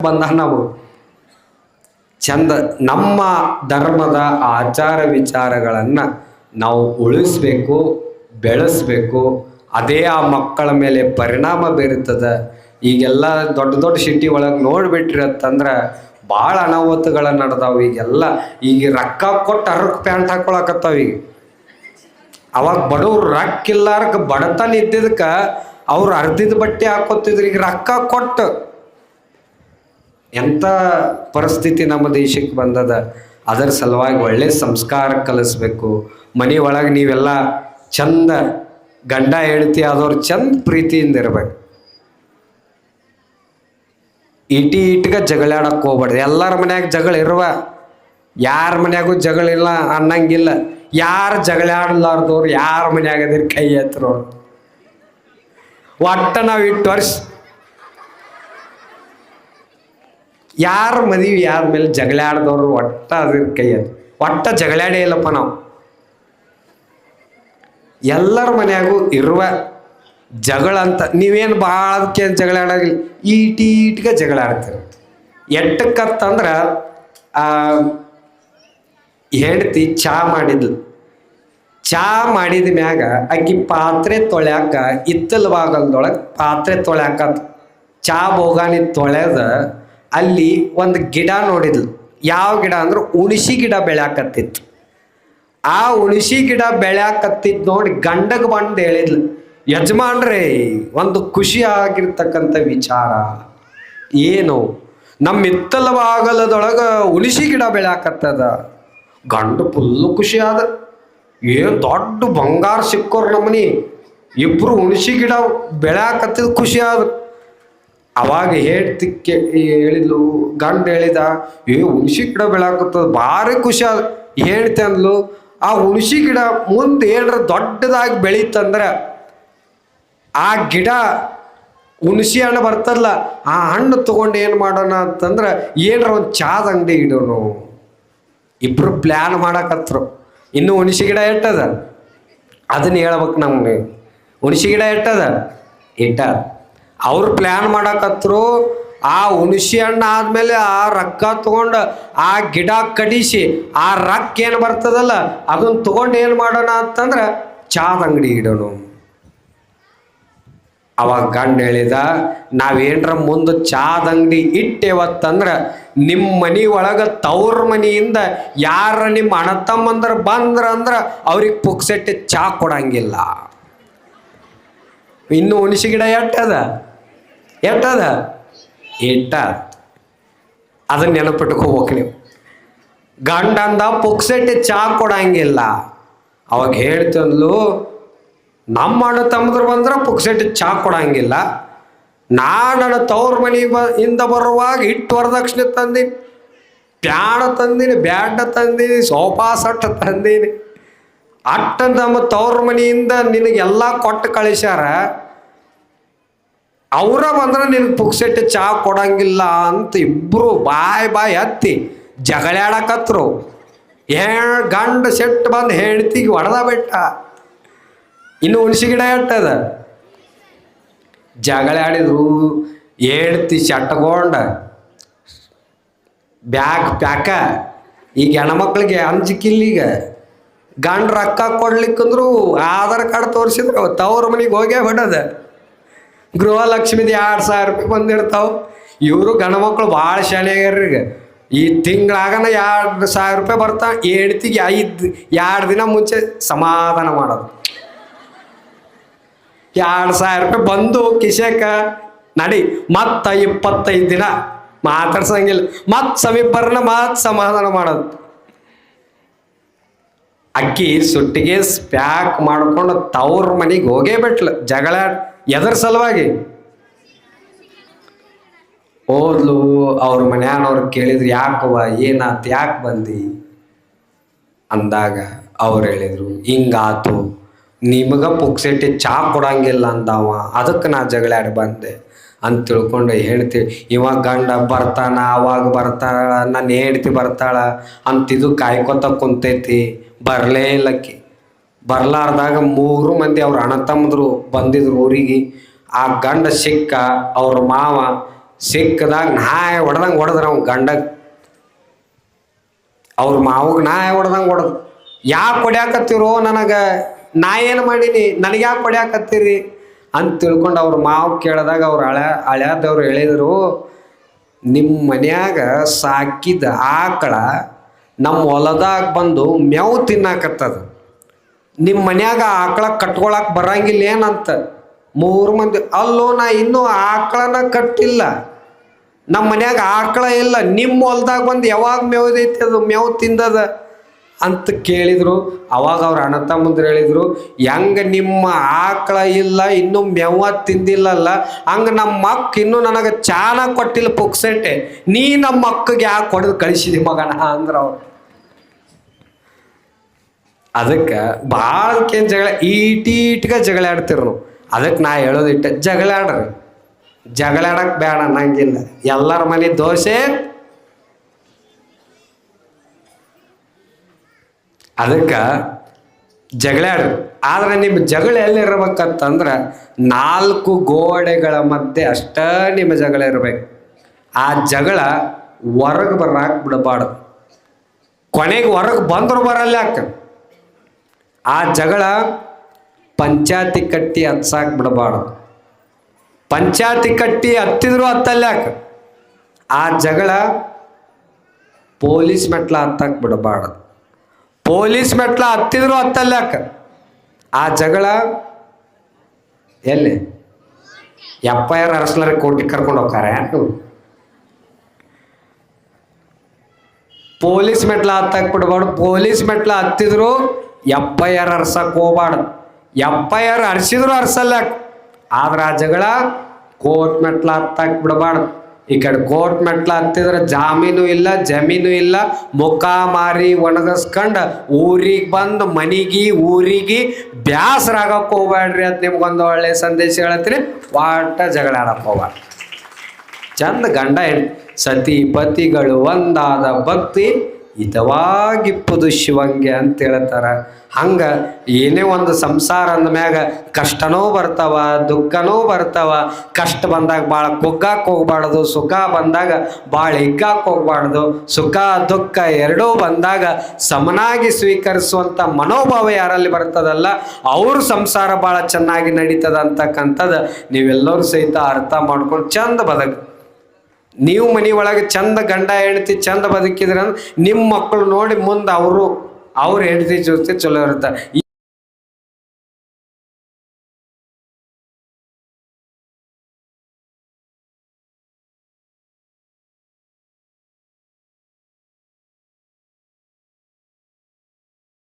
ಬಂದ ನಾವು ಚಂದ ನಮ್ಮ ಧರ್ಮದ ಆಚಾರ ವಿಚಾರಗಳನ್ನು ನಾವು ಉಳಿಸ್ಬೇಕು, ಬೆಳೆಸಬೇಕು. ಅದೇ ಆ ಮಕ್ಕಳ ಮೇಲೆ ಪರಿಣಾಮ ಬೀರುತ್ತದೆ. ಈಗೆಲ್ಲ ದೊಡ್ಡ ದೊಡ್ಡ ಸಿಟಿ ಒಳಗೆ ನೋಡ್ಬಿಟ್ರಿ ಅಂತಂದ್ರೆ ಭಾಳ ಅನಾಹುತಗಳು ನಡೆದಾವ. ಈಗ ರೊಕ್ಕ ಕೊಟ್ಟು ಹರಕ್ ಪ್ಯಾಂಟ್ ಹಾಕೊಳಕತ್ತಾವ. ಅವಾಗ ಬಡವ್ರು ರೊಕ್ಕ ಇಲ್ಲಾರಕ್ಕೆ ಬಡತನ ಇದ್ದಿದ್ದಕ್ಕೆ ಅವ್ರು ಅರ್ಧಿದ ಬಟ್ಟೆ ಹಾಕೋತಿದ್ರು. ಈಗ ರೊಕ್ಕ ಕೊಟ್ಟು ಎಂಥ ಪರಿಸ್ಥಿತಿ ನಮ್ಮ ದೇಶಕ್ಕೆ ಬಂದದ. ಅದರ ಸಲುವಾಗಿ ಒಳ್ಳೆ ಸಂಸ್ಕಾರ ಕಲಿಸ್ಬೇಕು. ಮನೆ ಒಳಗೆ ನೀವೆಲ್ಲ ಚಂದ ಗಂಡ ಹೆಂಡತಿ ಆದವ್ರು ಚಂದ ಪ್ರೀತಿಯಿಂದ ಇರ್ಬೇಕು. ಇಟ್ಗೆ ಜಗಳಾಡಕ್ಕೆ ಹೋಗ್ಬಾರ್ದು. ಎಲ್ಲರ ಮನ್ಯಾಗ ಜಗಳ ಇರುವ, ಯಾರ ಮನ್ಯಾಗೂ ಜಗಳಿಲ್ಲ ಅನ್ನಂಗಿಲ್ಲ. ಯಾರು ಜಗಳಾಡಲಾರ್ದವ್ರು ಯಾರ ಮನ್ಯಾಗ ಅದಿರ ಕೈ ಎತ್ತರೋರು. ಒಟ್ಟ ನಾವು 8 ವರ್ಷ ಯಾರ ಮದುವೆ ಆದ್ಮೇಲೆ ಜಗಳಾಡ್ದವ್ರು ಒಟ್ಟ ಅದ್ರ ಕೈ ಎತ್ತು. ಒಟ್ಟ ಜಗಳಾಡೇ ಇಲ್ಲಪ್ಪ ನಾವು. ಎಲ್ಲರ ಮನ್ಯಾಗೂ ಇರುವ ಜಗಳ ಅಂತ ನೀವೇನು ಭಾಳ ಅದಕ್ಕೆ ಜಗಳ ಆಡೋಗಿಲ್ಲ. ಈಟಿಗೆ ಜಗಳ ಆಡ್ತೀರಿ. ಎಟ್ಟಕ್ಕತ್ತಂದ್ರೆ ಹೆಂಡತಿ ಚಾ ಮಾಡಿದ್ಲು. ಚಾ ಮಾಡಿದ ಮ್ಯಾಗ ಆಕಿ ಪಾತ್ರೆ ತೊಳ್ಯಾಕ ಇತ್ತಲ ಬಾಗಲ್ದೊಳಗೆ ಪಾತ್ರೆ ತೊಳ್ಯಾಕ ಚಾ ಬೋಗಾನಿ ತೊಳೆದ ಅಲ್ಲಿ ಒಂದು ಗಿಡ ನೋಡಿದ್ಲು. ಯಾವ ಗಿಡ ಅಂದ್ರೆ ಹುಣಸಿ ಗಿಡ ಬೆಳ್ಯಾಕತ್ತಿತ್ತು. ಆ ಹುಣಸಿ ಗಿಡ ಬೆಳ್ಯಾಕತ್ತಿದ್ ನೋಡಿ ಗಂಡಗೆ ಬಂದು ಹೇಳಿದ್ಲು, ಯಜಮಾನ್ರೇ ಒಂದು ಖುಷಿ ಆಗಿರ್ತಕ್ಕಂಥ ವಿಚಾರ ಏನು, ನಮ್ಮ ಹಿತ್ತಲ ಬಾಗಲದೊಳಗೆ ಹುಣಸಿ ಗಿಡ ಬೆಳ್ಯಾಕತ್ತದ. ಗಂಡು ಫುಲ್ಲು ಖುಷಿ ಆದ. ಏನು ದೊಡ್ಡ ಬಂಗಾರ ಸಿಕ್ಕೋರು ನಮ್ಮನಿ. ಇಬ್ರು ಹುಣಸಿ ಗಿಡ ಬೆಳ್ಯಾಕತ್ತಿದ್ ಖುಷಿ ಆದ. ಅವಾಗ ಹೇಳ್ತಿಕ್ಕೆ ಹೇಳಿದ್ಲು, ಗಂಡ ಹೇಳಿದ, ಹುಣಸಿ ಗಿಡ ಬೆಳ್ಯಾಕತ್ತದ ಭಾರಿ ಖುಷಿ ಆದ. ಹೇಳ್ತೆ ಅಂದ್ಲು, ಆ ಹುಣಸಿ ಗಿಡ ಮುಂದೆ ಏನ್ರ ದೊಡ್ಡದಾಗಿ ಬೆಳೀತಂದ್ರೆ ಆ ಗಿಡ ಹುಣಸಿ ಹಣ್ಣು ಬರ್ತದಲ್ಲ, ಆ ಹಣ್ಣು ತಗೊಂಡು ಏನು ಮಾಡೋಣ ಅಂತಂದ್ರೆ ಏನರ ಒಂದು ಚಾದ ಅಂಗಡಿ ಇಡೋನು. ಇಬ್ರು ಪ್ಲ್ಯಾನ್ ಮಾಡಕತ್ರು. ಇನ್ನು ಹುಣಸಿ ಗಿಡ ಎಟ್ಟದ ಅದನ್ನ ಹೇಳ್ಬೇಕು ನಮ್ಗೆ. ಹುಣಸಿ ಗಿಡ ಎಟ್ಟದ ಇಟ್ಟ ಅವ್ರು ಪ್ಲ್ಯಾನ್ ಮಾಡಕತ್ರು. ಆ ಹುಣಸಿ ಹಣ್ಣು ಆದ್ಮೇಲೆ ಆ ರೊಕ್ಕ ತಗೊಂಡು ಆ ಗಿಡ ಕಡಿಸಿ ಆ ರೊಕ್ಕ ಏನು ಬರ್ತದಲ್ಲ ಅದನ್ನ ತಗೊಂಡು ಏನು ಮಾಡೋಣ ಅಂತಂದ್ರೆ ಚಾದ ಅಂಗಡಿ ಇಡೋನು. ಅವಾಗ ಗಂಡ ಹೇಳಿದ, ನಾವೇನ್ರ ಮುಂದೆ ಚಾದ ಅಂಗಡಿ ಇಟ್ಟೇವತ್ತಂದ್ರೆ ನಿಮ್ಮ ಮನೆ ಒಳಗೆ ತವ್ರ ಮನೆಯಿಂದ ಯಾರ ನಿಮ್ಮ ಅಣ್ಣ ತಮ್ಮಂದ್ರ ಬಂದ್ರಂದ್ರೆ ಅವ್ರಿಗೆ ಪುಕ್ಸೆಟ್ಟೆ ಚಾ ಕೊಡಂಗಿಲ್ಲ. ಇನ್ನು ಹುಣಸಿ ಗಿಡ ಎಟ್ಟದ ಇಟ್ಟ ಅದನ್ನ ನೆನಪಿಟ್ಕೋಬೇಕು ನೀವು. ಗಂಡಂದ ಪುಕ್ಸೆಟ್ಟೆ ಚಾ ಕೊಡಂಗಿಲ್ಲ. ಅವಾಗ ಹೇಳ್ತಂದ್ಲು, ನಮ್ಮ ಅಣ್ಣ ತಮ್ಮದ್ರು ಬಂದ್ರೆ ಪುಕ್ಸೆಟ್ಟು ಚಾ ಕೊಡಂಗಿಲ್ಲ. ನನ್ನ ತವ್ರ ಮನೆ ಇಂದ ಬರುವಾಗ ಇಟ್ಟು ವರದಕ್ಷಿಣೆ ತಂದೀನಿ, ಪ್ಯಾಣ ತಂದೀನಿ, ಬ್ಯಾಡ ತಂದೀನಿ, ಸೋಫಾ ಸೆಟ್ ತಂದೀನಿ. ಅಟ್ಟ ನಮ್ಮ ತವ್ರ ಮನೆಯಿಂದ ನಿನಗೆಲ್ಲ ಕೊಟ್ಟು ಕಳಿಸ್ಯಾರ. ಅವರ ಬಂದ್ರೆ ನಿನಗೆ ಪುಕ್ಸೆಟ್ಟು ಚಾ ಕೊಡಂಗಿಲ್ಲ ಅಂತ ಇಬ್ಬರು ಬಾಯ್ ಹತ್ತಿ ಜಗಳಾಡಕತ್ರು. ಗಂಡ ಸೆಟ್ ಬಂದು ಹೆಂಡ್ತಿಗೆ ಹೊಡೆದ ಬಿಟ್ಟ. ಇನ್ನು ಹುಣಸಿ ಗಿಡ ಎಟ್ಟದ ಜಗಳಾಡಿದ್ರು. ಹೇಳ್ತಿ ಚಟ್ಕೊಂಡ ಪ್ಯಾಕ. ಈಗ ಹೆಣ್ಮಕ್ಳಿಗೆ ಅಂಜಿಕಿಲ್ಲೀಗ. ಗಂಡ ರೊಕ್ಕ ಕೊಡ್ಲಿಕ್ಕಂದ್ರು ಆಧಾರ್ ಕಾರ್ಡ್ ತೋರಿಸಿದ್ರು ತವ್ರ ಮನೆಗೆ ಹೋಗೇ ಬಿಡದ. ಗೃಹಲಕ್ಷ್ಮಿದು 2,000 ರೂಪಾಯಿ ಬಂದಿರ್ತಾವ. ಇವರು ಗಂಡ್ಮಕ್ಳು ಭಾಳ ಶಾಲೆಯಾಗ್ಯಾರೀಗ. ಈ ತಿಂಗಳಾಗನ 2,000 ರೂಪಾಯಿ ಬರ್ತಾ ಹೆಂಡ್ತಿಗೆ 2 ದಿನ ಮುಂಚೆ ಸಮಾಧಾನ ಮಾಡೋದು. 2,000 ರೂಪಾಯಿ ಬಂದು ಕಿಶೇಕ ನಡಿ ಮತ್ತ 25 ದಿನ ಮಾತಾಡ್ಸಂಗಿಲ್ಲ. ಮತ್ ಸಮೀಪ ಬರ್ನ ಮತ್ ಸಮಾಧಾನ ಮಾಡೋದು. ಅಕ್ಕಿ ಸುಟ್ಟಿಗೆ ಪ್ಯಾಕ್ ಮಾಡ್ಕೊಂಡು ತವ್ರ ಮನೆಗೆ ಹೋಗೇ ಬಿಟ್ಲ. ಜಗಳ ಎದರ ಸಲುವಾಗಿ ಹೋದ್ಲು. ಅವ್ರ ಮನ್ಯಾನವ್ರು ಕೇಳಿದ್ರು, ಯಾಕವ್ವ ಏನಾತು, ಯಾಕೆ ಬಂದಿ ಅಂದಾಗ ಅವ್ರು ಹೇಳಿದ್ರು, ಹಿಂಗಾತು, ನಿಮಗೆ ಪುಕ್ಸೆಟ್ಟಿ ಚಾ ಕೊಡಂಗಿಲ್ಲ ಅಂದವ, ಅದಕ್ಕೆ ನಾ ಜಗಳಾಡಿ ಬಂದೆ ಅಂತ ತಿಳ್ಕೊಂಡು ಹೇಳ್ತೀವಿ. ಇವಾಗ ಗಂಡ ಬರ್ತಾನ, ಅವಾಗ ಬರ್ತಾಳ, ನನ್ನ ಹೆಂಡ್ತಿ ಬರ್ತಾಳ ಅಂತಿದ್ದು ಕಾಯ್ಕೊತ ಕುಂತೈತಿ. ಬರಲೇ ಇಲ್ಲಕ್ಕಿ. ಬರ್ಲಾರ್ದಾಗ 3 ಮಂದಿ ಅವ್ರ ಅಣ್ಣ ತಮ್ಮದ್ರು ಬಂದಿದ್ರು ಊರಿಗೆ. ಆ ಗಂಡ ಸಿಕ್ಕ ಅವ್ರ ಮಾವ ಸಿಕ್ಕದಾಗ ನಾಯಿ ಹೊಡೆದಂಗೆ ಹೊಡೆದ್ರ ಅವ್ನು ಗಂಡಗೆ. ಅವ್ರ ಮಾವಗೆ ನಾಯಿ ಹೊಡೆದಂಗೆ ಹೊಡೆದು, ಯಾಕೆ ಹೊಡ್ಯಾಕತ್ತೀರೋ ನನಗೆ, ನಾ ಏನು ಮಾಡೀನಿ, ನನಗೆ ಯಾಕೆ ಹೊಡ್ಯಾಕತ್ತೀರಿ ಅಂತ ತಿಳ್ಕೊಂಡು ಅವ್ರ ಮಾವು ಕೇಳಿದಾಗ ಅವ್ರು ಹಳ್ಯಾದವ್ರು ಹೇಳಿದರು, ನಿಮ್ಮ ಮನ್ಯಾಗ ಸಾಕಿದ ಆಕಳ ನಮ್ಮ ಹೊಲದಾಗ ಬಂದು ಮೇವು ತಿನ್ನಾಕತ್ತದ, ನಿಮ್ಮ ಮನ್ಯಾಗ ಆಕಳ ಕಟ್ಕೊಳಕ್ಕೆ ಬರಂಗಿಲ್ಲ ಏನಂತ. 3 ಮಂದಿ, ಅಲ್ಲೋ ನಾ ಇನ್ನೂ ಆಕಳನ ಕಟ್ಟಿಲ್ಲ, ನಮ್ಮ ಮನ್ಯಾಗ ಆಕಳ ಇಲ್ಲ, ನಿಮ್ಮ ಹೊಲ್ದಾಗ ಬಂದು ಯಾವಾಗ ಮೇವ್ದೈತಿ ಅದು ಮೇವು ತಿಂದದ ಅಂತ ಕೇಳಿದರು. ಅವಾಗ ಅವ್ರು ಅಣ್ಣ ತಮ್ಮಂದ್ರು ಹೇಳಿದರು, ಹೆಂಗೆ ನಿಮ್ಮ ಆಕಳ ಇಲ್ಲ ಇನ್ನೂ ಮೇವ ತಿಂದಿಲ್ಲಲ್ಲ, ಹಂಗೆ ನಮ್ಮ ಮಕ್ಕ ಇನ್ನೂ ನನಗೆ ಚಾನ ಕೊಟ್ಟಿಲ್ಲ ಪುಕ್ಸೆಟ್ಟೆ, ನೀ ನಮ್ಮ ಮಕ್ಕಗೆ ಯಾಕೆ ಹೊಡೆದು ಕಳಿಸಿದಿ ಮಗನ ಅಂದ್ರೆ ಅವ್ರು. ಅದಕ್ಕೆ ಭಾಳಕ್ಕೇನು ಜಗಳ, ಈಟೀಟ್ಗೆ ಜಗಳ ಆಡ್ತಿರು ನಾವು. ಅದಕ್ಕೆ ನಾ ಹೇಳೋದಿಟ್ಟೆ, ಜಗಳ ಆಡ್ರಿ, ಜಗಳಾಡಕ್ಕೆ ಬೇಡ ಅನ್ನಂಗಿಲ್ಲ. ಎಲ್ಲರ ಮನೆ ದೋಸೆ, ಅದಕ್ಕೆ ಜಗಳಾಡ್ರಿ. ಆದ್ರೆ ನಿಮ್ಮ ಜಗಳ ಎಲ್ಲಿರ್ಬೇಕಂತಂದ್ರೆ 4 ಗೋಡೆಗಳ ಮಧ್ಯೆ ಅಷ್ಟೇ ನಿಮ್ಮ ಜಗಳ ಇರ್ಬೇಕು. ಆ ಜಗಳ ಹೊರಗೆ ಬರಾಕ್ ಬಿಡಬಾರ್ದು. ಕೊನೆಗೆ ಹೊರಗೆ ಬಂದ್ರು ಬರಲ್ಲ ಯಾಕೆ, ಆ ಜಗಳ ಪಂಚಾಯತಿ ಕಟ್ಟಿ ಹತ್ಸಾಕ್ ಬಿಡಬಾರ್ದು. ಪಂಚಾಯತಿ ಕಟ್ಟಿ ಹತ್ತಿದ್ರು ಹತ್ತಲ್ಯಾಕ, ಆ ಜಗಳ ಪೊಲೀಸ್ ಮೆಟ್ಲ ಹತ್ತಕ್ಕೆ ಬಿಡಬಾರ್ದು. ಪೊಲೀಸ್ ಮೆಟ್ಲ ಹತ್ತಿದ್ರು ಹತ್ತಲ್ಯಾಕ, ಆ ಜಗಳ ಎಲ್ಲಿ FIR ಅರಸ್ಲಾರ ಕೋರ್ಟಿಗೆ ಕರ್ಕೊಂಡು ಹೋಗ್ತಾರೆ. ಪೊಲೀಸ್ ಮೆಟ್ಲ ಹತ್ತಕ್ಕೆ ಬಿಡಬಾರ್ದು. ಪೊಲೀಸ್ ಮೆಟ್ಲ ಹತ್ತಿದ್ರು FIR ಅರ್ಸಕ್ಕೆ ಹೋಗ್ಬಾರ್ದು. FIR ಅರ್ಸಿದ್ರು ಅರ್ಸಲ್ಯಾಕ, ಆದ್ರೆ ಆ ಜಗಳ ಕೋರ್ಟ್ ಮೆಟ್ಲ ಹತ್ತಕ್ಕೆ ಬಿಡಬಾರ್ದು. ಈ ಕಡೆ ಕೋರ್ಟ್ ಮೆಟ್ಲ ಹತ್ತಿದ್ರೆ ಜಾಮೀನು ಇಲ್ಲ, ಜಮೀನು ಇಲ್ಲ, ಮುಖ ಮಾರಿ ಒಣಗಿಸ್ಕೊಂಡು ಊರಿಗೆ ಬಂದು ಊರಿಗೆ ಬ್ಯಾಸರ ಆಗಕ್ಕೆ ಹೋಗ್ಬೇಡ್ರಿ ಅಂತ ನಿಮ್ಗೊಂದು ಒಳ್ಳೆ ಸಂದೇಶ ಹೇಳ್ತೀನಿ. ವಾಟ ಜಗಳ ಆಡಕ್ಕೆ ಹೋಗ್ಬಾರ್ದು. ಚಂದ ಗಂಡ ಹೆಣ್ಣು ಸತಿ ಪತಿಗಳು ಒಂದಾದ ಭಕ್ತಿ ಹಿತವಾಗಿಪ್ಪುದು ಶಿವಂಗೆ ಅಂತ ಹೇಳ್ತಾರೆ. ಹಂಗೆ ಏನೇ ಒಂದು ಸಂಸಾರ ಅಂದಮ್ಯಾಗ ಕಷ್ಟನೂ ಬರ್ತಾವ, ದುಃಖನೂ ಬರ್ತಾವ. ಕಷ್ಟ ಬಂದಾಗ ಭಾಳ ಕುಗ್ಗಕ್ಕೆ ಹೋಗ್ಬಾರ್ದು, ಸುಖ ಬಂದಾಗ ಭಾಳ ಹಿಗ್ಗಕ್ಕೆ ಹೋಗ್ಬಾರ್ದು. ಸುಖ ದುಃಖ ಎರಡೂ ಬಂದಾಗ ಸಮನಾಗಿ ಸ್ವೀಕರಿಸುವಂಥ ಮನೋಭಾವ ಯಾರಲ್ಲಿ ಬರ್ತದಲ್ಲ, ಅವ್ರ ಸಂಸಾರ ಭಾಳ ಚೆನ್ನಾಗಿ ನಡೀತದ ಅಂತಕ್ಕಂಥದ್ದು ನೀವೆಲ್ಲರೂ ಸಹಿತ ಅರ್ಥ ಮಾಡ್ಕೊಂಡು ಚಂದ ಬದುಕು. ನೀವು ಮನೆ ಒಳಗೆ ಚಂದ ಗಂಡ ಹೆಂಡತಿ ಚಂದ ಬದುಕಿದ್ರೆ ನಿಮ್ಮ ಮಕ್ಕಳು ನೋಡಿ ಮುಂದೆ ಅವ್ರ ಹೆಂಡತಿ ಜೊತೆ ಚಲೋ ಇರ್ತಾರೆ.